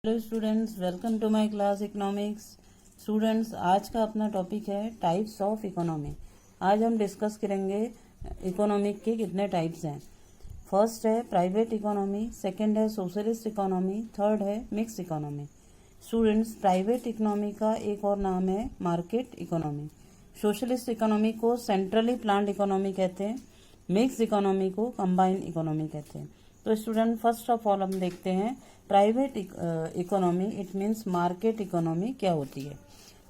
Hello students, welcome to my class economics. Students, आज का अपना टॉपिक है टाइप्स ऑफ इकोनॉमी। आज हम डिस्कस करेंगे इकोनॉमिक के कितने टाइप्स हैं। फर्स्ट है प्राइवेट इकोनॉमी, सेकंड है सोशलिस्ट इकोनॉमी, थर्ड है mix economy. Students, private economy का एक और नाम है मार्केट इकोनॉमी। सोशलिस्ट इकोनॉमी को सेंट्रली प्लान्ड इकोनॉमी कहते हैं। मिक्स इकोनॉमी को कंबाइंड इकोनॉमी कहते हैं। तो स्टूडेंट, फर्स्ट ऑफ ऑल हम देखते हैं private economy, it means market economy क्या होती है।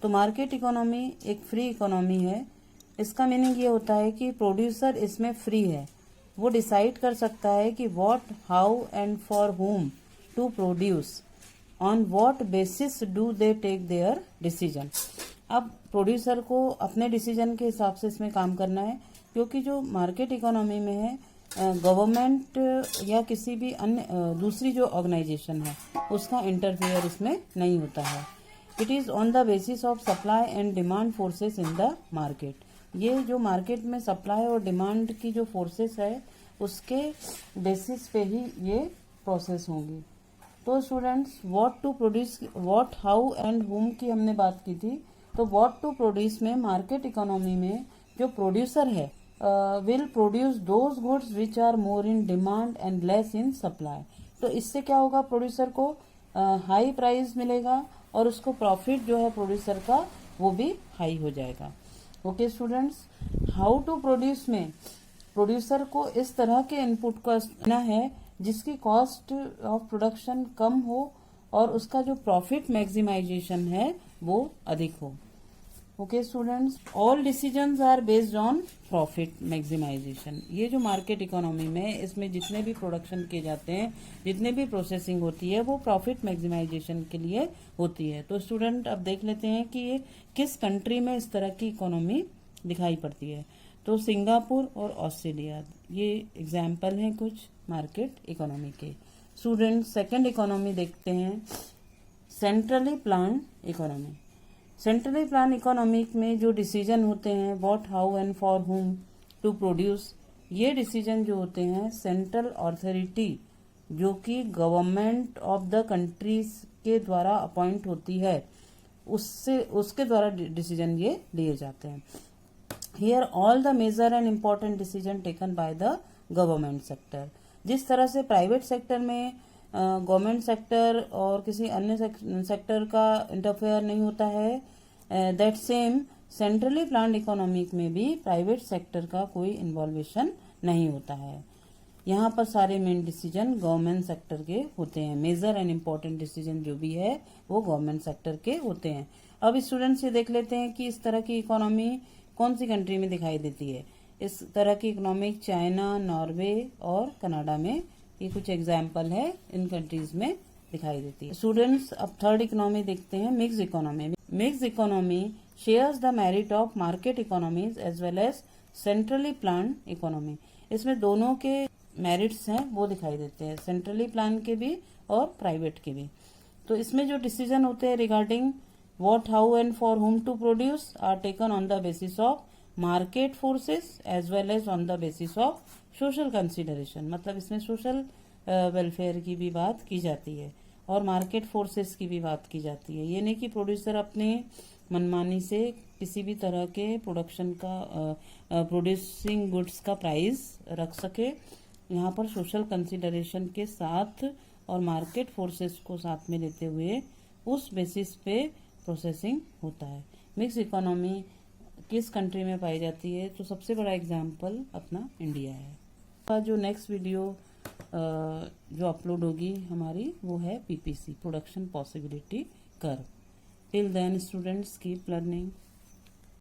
तो मार्केट इकोनॉमी एक फ्री इकोनॉमी है। इसका मीनिंग ये होता है कि प्रोड्यूसर इसमें फ्री है, वो डिसाइड कर सकता है कि what, how and for whom to produce, on what basis do they take their decision. अब प्रोड्यूसर को अपने डिसीजन के हिसाब से इसमें काम करना है, क्योंकि जो मार्केट इकोनॉमी में है गवर्नमेंट या किसी भी अन्य दूसरी जो ऑर्गेनाइजेशन है उसका इंटरफेयर इसमें नहीं होता है। It is on the basis of supply and demand forces in the market. ये जो मार्केट में सप्लाई और डिमांड की जो फोर्सेस है उसके बेसिस पे ही ये प्रोसेस होंगी। तो students, what to produce, what, how and whom की हमने बात की थी। तो व्हाट टू प्रोड्यूस में मार्केट इकोनॉमी में जो प्रोड्यूसर है will produce those goods which are more in demand and less in supply। तो इससे क्या होगा, प्रोड्यूसर को हाई प्राइस मिलेगा और उसको प्रॉफिट जो है प्रोड्यूसर का वो भी हाई हो जाएगा। Okay students, how to produce में प्रोड्यूसर को इस तरह के इनपुट का देना है जिसकी कॉस्ट ऑफ प्रोडक्शन कम हो और उसका जो प्रॉफिट मैक्सिमाइजेशन है वो अधिक हो। Okay students, all decisions are based on profit maximization. ये जो मार्केट इकोनॉमी में इसमें जितने भी प्रोडक्शन किए जाते हैं, जितने भी प्रोसेसिंग होती है वो प्रॉफिट मैक्सिमाइजेशन के लिए होती है। तो स्टूडेंट, अब देख लेते हैं कि ये किस कंट्री में इस तरह की इकोनॉमी दिखाई पड़ती है। तो सिंगापुर और ऑस्ट्रेलिया, ये एग्जाम्पल हैं कुछ मार्केट इकोनॉमी के। स्टूडेंट, सेकेंड इकोनॉमी देखते हैं, centrally planned economy. Centrally plan economic में जो डिसीजन होते हैं what, how and for whom to produce, ये डिसीजन जो होते हैं सेंट्रल अथॉरिटी जो कि गवर्नमेंट ऑफ द कंट्रीज के द्वारा अपॉइंट होती है उसके द्वारा डिसीजन ये लिए जाते हैं। Here all the major and important decision taken by the government sector. जिस तरह से प्राइवेट सेक्टर में गवर्नमेंट सेक्टर और किसी अन्य सेक्टर का इंटरफेयर नहीं होता है, that same centrally planned economic में भी प्राइवेट सेक्टर का कोई इन्वॉल्वेशन नहीं होता है। यहाँ पर सारे मेन डिसीजन गवर्नमेंट सेक्टर के होते हैं। मेजर एंड इम्पोर्टेंट डिसीजन जो भी है वो गवर्नमेंट सेक्टर के होते हैं। अब स्टूडेंट्स ये देख लेते हैं कि इस तरह की इकोनॉमी कौन सी कंट्री में दिखाई देती है। इस तरह की इकोनॉमी चाइना, नॉर्वे और कनाडा में, ये कुछ एग्जाम्पल है, इन कंट्रीज में दिखाई देती है। स्टूडेंट्स, अब थर्ड इकोनॉमी देखते हैं, mix economy. Mix economy shares the merit of market economies as well as centrally planned economy. इसमें दोनों के मेरिट्स हैं वो दिखाई देते हैं, सेंट्रली प्लान के भी और प्राइवेट के भी। तो इसमें जो डिसीजन होते हैं regarding what, how and for whom to produce are taken on the basis of market forces as well as on the basis of social consideration. मतलब इसमें सोशल वेलफेयर की भी बात की जाती है और मार्केट फोर्सेस की भी बात की जाती है। ये नहीं कि प्रोड्यूसर अपने मनमानी से किसी भी तरह के प्रोडक्शन का प्रोड्यूसिंग गुड्स का प्राइस रख सके। यहाँ पर सोशल कंसिडरेशन के साथ और मार्केट फोर्सेस को साथ में लेते हुए उस बेसिस पे प्रोसेसिंग होता है। मिक्स इकोनॉमी किस कंट्री में पाई जाती है, तो सबसे बड़ा एग्जाम्पल अपना इंडिया है। का जो नेक्स्ट वीडियो जो अपलोड होगी हमारी वो है PPC, production possibility curve. Till then students keep learning.